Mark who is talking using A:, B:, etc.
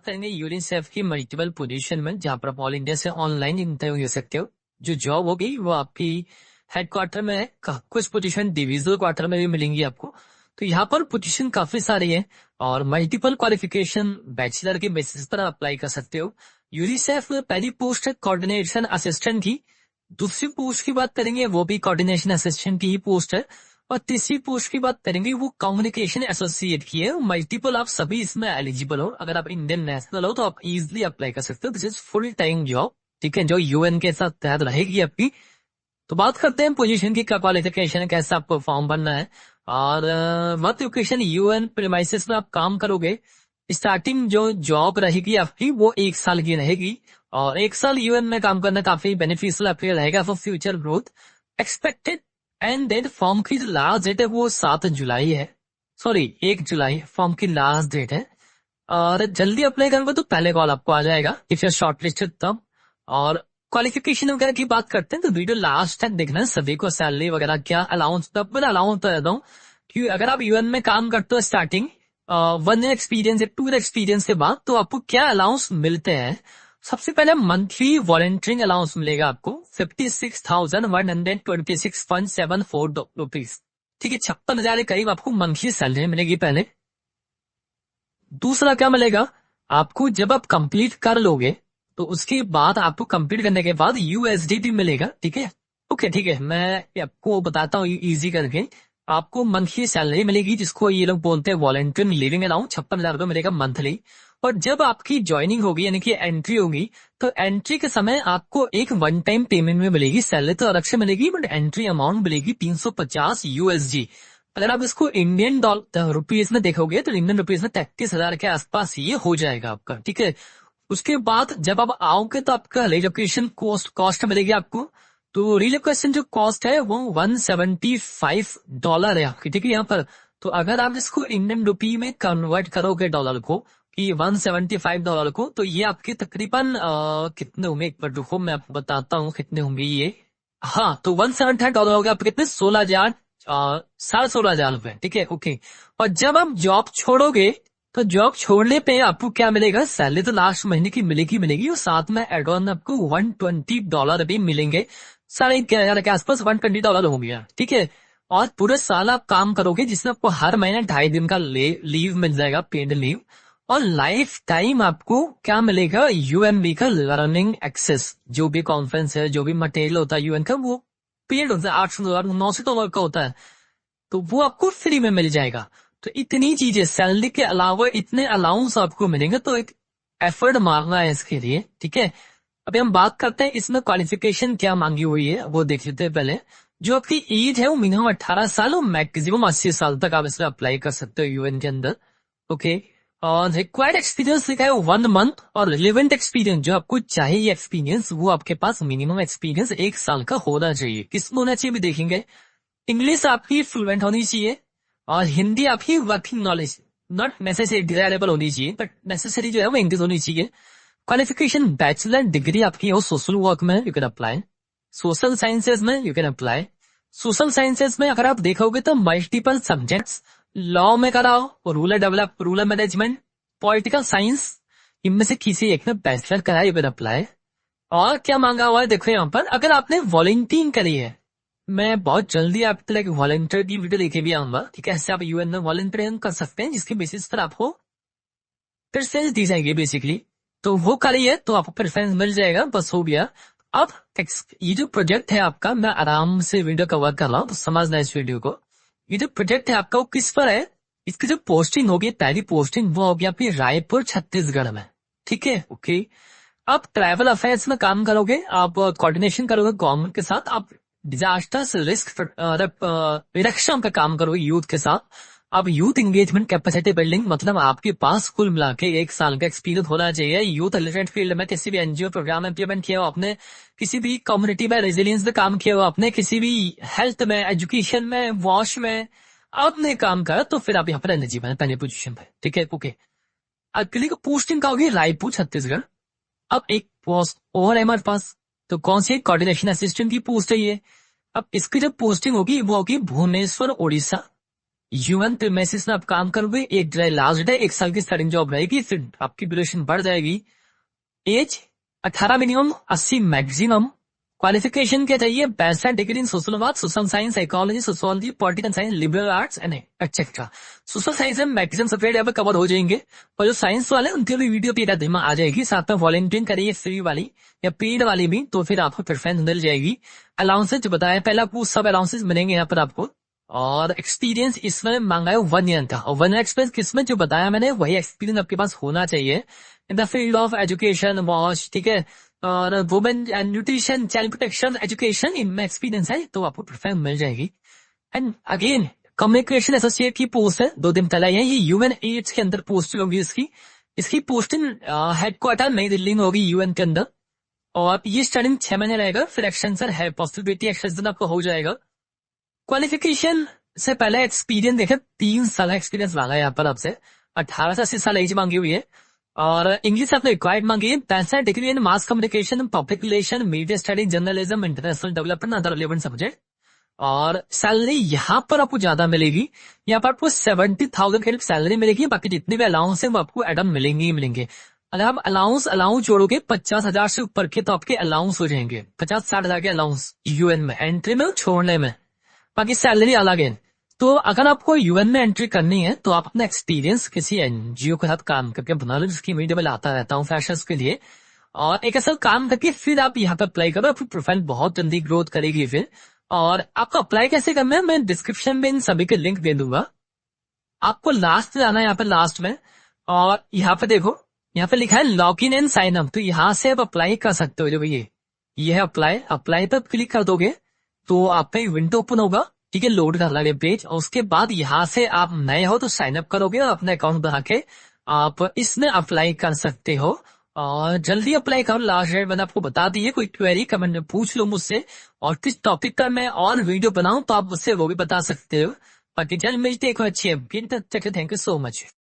A: करेंगे यूनिसेफ की multiple position में, जहां पर आप ऑल इंडिया से ऑनलाइन इंटरव्यू ले सकते हो। जो जॉब होगी वो आपकी हेडक्वार्टर में है, कुछ पोजीशन डिविजनल क्वार्टर में भी मिलेंगी आपको। तो यहाँ पर पोजीशन काफी सारी है और मल्टीपल क्वालिफिकेशन बैचलर के बेसिस पर आप अप्लाई कर सकते हो। यूनिसेफ में पहली पोस्ट है कोऑर्डिनेशन असिस्टेंट की। दूसरी पोस्ट की बात करेंगे वो भी कोऑर्डिनेशन असिस्टेंट की ही पोस्ट है। और तीसरी पोस्ट की बात करेंगे वो कम्युनिकेशन एसोसिएट की है। मल्टीपल आप सभी इसमें एलिजिबल हो। अगर आप इंडियन नेशनल हो तो आप इजिली अप्लाई कर सकते हो। This is full time job, ठीक है, जो यूएन के साथ तहत रहेगी आपकी। तो बात करते हैं पोजीशन की, क्या क्वालिफिकेशन है, कैसे आपको फॉर्म भरना है। और वर्क लोकेशन यूएन प्रीमाइसेस में आप काम करोगे। स्टार्टिंग जो जॉब रहेगी आपकी वो 1 साल की रहेगी और 1 साल यूएन में काम करना काफी बेनिफिशियल आपके रहेगा for future growth. Expected end date form की लास्ट डेट है वो 7 जुलाई है, सॉरी 1 जुलाई फॉर्म की लास्ट डेट है। और जल्दी अप्लाई करोगे तो पहले कॉल आपको आ जाएगा इफ यू शॉर्टलिस्टेड तब। और क्वालिफिकेशन वगैरह की बात करते हैं तो वीडियो लास्ट तक देखना है। सभी को सैलरी वगैरह क्या अलाउंस, तब मैं अलाउंस तो देता हूँ कि अगर आप यूएन में काम करते हो स्टार्टिंग 1 ईयर एक्सपीरियंस या 2 ईयर एक्सपीरियंस के बाद, तो आपको क्या अलाउंस मिलते हैं। सबसे पहले मंथली वॉलंटियरिंग अलाउंस मिलेगा आपको 56,126.74 रुपीज, ठीक है, 56,000 के करीब आपको मंथली सैलरी मिलेगी पहले। दूसरा क्या मिलेगा आपको, जब आप कंप्लीट कर लोगे तो उसके बाद आपको कंप्लीट करने के बाद यूएसडीटी मिलेगा, ठीक है। ओके ठीक है, मैं आपको बताता हूँ इजी करके। आपको मंथली सैलरी मिलेगी जिसको ये लोग बोलते हैं वॉलंटियर लिविंग अलाउंस, 56,000 रुपये मिलेगा मंथली। और जब आपकी ज्वाइनिंग होगी यानी कि एंट्री होगी, तो एंट्री के समय आपको एक वन टाइम पेमेंट में मिलेगी। सैलरी तो अलग से मिलेगी बट एंट्री अमाउंट मिलेगी 350 यूएसडी। अगर आप इसको इंडियन डॉलर रुपीज में देखोगे तो इंडियन रुपीज में 33,000 के आसपास ये हो जाएगा आपका, ठीक है। उसके बाद जब आप आओगे तो आपका रिलोकेशन कॉस्ट मिलेगी आपको। तो रिलोकेशन जो कॉस्ट है वो $175 है आपकी, ठीक है यहाँ पर। तो अगर आप इसको इंडियन रुपी में कन्वर्ट करोगे डॉलर को, कि $175 को, तो ये आपके तकरीबन कितने होंगे, एक बार रुको मैं आपको बताता हूँ कितने होंगे ये। हाँ, तो $175 हो गया आपके कितने, 16,000, 16,500 रुपए, ठीक है, ओके। और जब आप जॉब छोड़ोगे तो जॉब छोड़ने पे आपको क्या मिलेगा, सैलरी तो लास्ट महीने की मिलेगी और साथ में एड ऑन आपको $120 भी मिलेंगे। 11,500 के आसपास $120 हो गया, ठीक है। और पूरे साल आप काम करोगे जिसमें आपको हर महीने 2.5 दिन का लीव मिल जाएगा, पेड लीव। और लाइफ टाइम आपको क्या मिलेगा, यूएमबी का लर्निंग एक्सेस। जो भी कॉन्फ्रेंस है, जो भी मटेरियल होता है यूएन का, वो पेड होता है, $800 $900 का होता है, तो वो आपको फ्री में मिल जाएगा। तो इतनी चीजें, सैलरी के अलावा इतने अलाउंस आपको मिलेंगे, तो एक एफर्ट मारना है इसके लिए, ठीक है। अभी हम बात करते हैं इसमें क्वालिफिकेशन क्या मांगी हुई है वो देख लेते हैं पहले। जो आपकी एज है वो मिनिमम 18 साल और मैक्सिमम 80 साल तक आप इसमें अप्लाई कर सकते हो यूएन के अंदर, ओके। और रिक्वायर्ड एक्सपीरियंस लिखा है 1 मंथ, और रिलेवेंट एक्सपीरियंस जो आपको चाहिए एक्सपीरियंस, वो आपके पास मिनिमम एक्सपीरियंस 1 साल का होना चाहिए। किसमें होना चाहिए भी देखेंगे। इंग्लिश आपकी फ्लुएंट होनी चाहिए और हिंदी आपकी working knowledge, not necessary desirable होनी चाहिए बट नेसेसरी जो है वो इंग्लिश होनी चाहिए। क्वालिफिकेशन बैचलर डिग्री आपकी हो सोशल वर्क में, you can apply. Social sciences में you can apply. Social sciences में अगर आप देखोगे तो मल्टीपल सब्जेक्ट्स, लॉ में कराओ, रूरल मैनेजमेंट, पॉलिटिकल साइंस, इनमें से किसी एक में बैचलर कराए, यू कैन अप्लाई। और क्या मांगा हुआ है देखो यहाँ पर, अगर आपने वॉलंटियरिंग करी है, मैं बहुत जल्दी आपके लिए वॉलंटियर की वीडियो लेके भी आऊंगा, ठीक है। ऐसे आप यूएन में वॉलंटियरिंग कर सकते हैं जिसके बेसिस पर आपको प्रेफरेंस दी जाएगी बेसिकली। तो वो करिए तो आपको प्रेफरेंस मिल जाएगा, बस हो गया। अब ये जो प्रोजेक्ट है आपका, मैं आराम से वीडियो कवर कर रहा हूँ तो समझना इस वीडियो को। ये जो प्रोजेक्ट है आपका वो किस पर है, इसकी जो पोस्टिंग होगी, पहली पोस्टिंग वो होगी आपकी रायपुर छत्तीसगढ़ में, ठीक है, ओके। आप ट्रैवल अफेयर्स में काम करोगे, आप कोऑर्डिनेशन करोगे गवर्नमेंट के साथ, आप डिजास्टर रिस्क रिडक्शन का काम करोगे यूथ के साथ। अब यूथ एंगेजमेंट कैपेसिटी बिल्डिंग, मतलब आपके पास कुल मिला के 1 साल का एक्सपीरियंस होना चाहिए यूथ रिलेटेड फील्ड में। किसी भी एनजीओ प्रोग्राम इम्प्लीमेंट किया हो आपने, किसी भी कम्युनिटी में रेजिलियंस में काम किया हो आपने, किसी भी हेल्थ में, एजुकेशन में, वॉश में आपने काम करा, तो फिर आप यहाँ पर एलिजिबल है पहले पोजीशन पे, ठीक है, ओके। अगली को पोस्टिंग का होगी रायपुर छत्तीसगढ़। अब एक पोस्ट और है हमारे पास, तो कौन सी, कोऑर्डिनेशन असिस्टेंट की पोस्ट है ये। अब इसकी जब पोस्टिंग होगी वो होगी भुवनेश्वर, उड़ीसा, ह्यूमन प्रीमाइसिस में आप काम करोगे, 1 जुलाई लास्ट डे, 1 साल की स्टार्टिंग जॉब रहेगी, फिर आपकी ड्यूरेशन बढ़ जाएगी। As 18 minimum, 80 maximum. क्वालिफिकेशन क्या चाहिए? Bachelor degree in social work, social science, psychology, sociology, political science, liberal arts and etcetera. Social science में मैक्सिमम सब्जेक्ट यहाँ पे कवर हो जाएंगे, और जो साइंस वाले उनके लिए वीडियो पीरियड धीमा आ जाएगी, साथ में वॉलंटियरिंग करिए फ्री वाली या पेड वाली भी, तो फिर आपको प्रेफरेंस मिल जाएगी। अलाउंसेज जो बताया पहले, आपको सब अलाउंसेज मिलेंगे यहाँ पर आपको। और एक्सपीरियंस इसमें मांगा है 1 ईयर का, और 1 ईयर एक्सपीरियंस किसमें जो बताया मैंने, वही एक्सपीरियंस आपके पास होना चाहिए in the field of education, watch, ठीक है, और women and nutrition, child protection, education, इनमें एक्सपीरियंस है तो आपको प्रेफरेंस मिल जाएगी। एंड अगेन कम्युनिकेशन एसोसिएट की पोस्ट है, 2 दिन पहले है, ये यूएन एड्स के अंदर पोस्ट होगी इसकी। इसकी पोस्टिंग हेडक्वार्टर नई दिल्ली में होगी यूएन के अंदर, और ये स्टार्टिंग 6 महीने रहेगा, फिर एक्सटेंशन है, पॉसिबिलिटी एक्सटेंशन आपको हो जाएगा। क्वालिफिकेशन से पहले एक्सपीरियंस देखे, 3 साल एक्सपीरियंस मांगा है यहाँ पर आपसे, 18 से 80 साल एज मांगी हुई है, और इंग्लिश आपने रिक्वायर्ड मांगी है। Bachelor degree in mass communication, public relation, media study, journalism, international development, other relevant subject. और सैलरी यहाँ पर आपको ज्यादा मिलेगी, यहाँ पर आपको 70,000 करीब सैलरी मिलेगी, बाकी जितने भी अलाउंस है वो आपको एडम मिलेंगे ही मिलेंगे। अगर आप अलाउंस जोड़ोगे 50,000 से ऊपर के, तो आपके अलाउंस हो जाएंगे 50-60 हजार के अलाउंस यूएन में, एंट्री में और छोड़ने में, बाकी सैलरी अलग है। तो अगर आपको यूएन में एंट्री करनी है, तो आप अपना एक्सपीरियंस किसी एनजीओ के साथ काम करके बना लो, जिसकी मीडिया में लाता रहता हूँ फ्रेशर्स के लिए, और एक ऐसा काम करके फिर आप यहाँ पे अप्लाई करो, आपकी प्रोफाइल बहुत जल्दी ग्रोथ करेगी फिर। और आपको अप्लाई कैसे करना है, मैं डिस्क्रिप्शन में इन सभी के लिंक दे दूंगा। आपको लास्ट में जाना है, यहाँ पे लास्ट में, और यहाँ पे देखो, यहाँ पे लिखा है log in and sign up, तो यहाँ से आप अप्लाई कर सकते हो। जो भैया ये है अप्लाई, अप्लाई पे क्लिक कर दोगे तो आप पे विंडो ओपन होगा, ठीक है, लोड कर लगे पेज, और उसके बाद यहाँ से आप नए हो तो साइन अप करोगे, और अपने अकाउंट बना के आप इसमें अप्लाई कर सकते हो। और जल्दी अप्लाई करो, लास्ट डेट मैंने आपको बता दी है, कोई क्वेरी कमेंट में पूछ लो मुझसे, और किस टॉपिक का मैं और वीडियो बनाऊं तो आप मुझसे वो भी बता सकते हो। बाकी जल्द मिलते हैं, कोई अच्छी अपडेट तक, थैंक यू सो मच।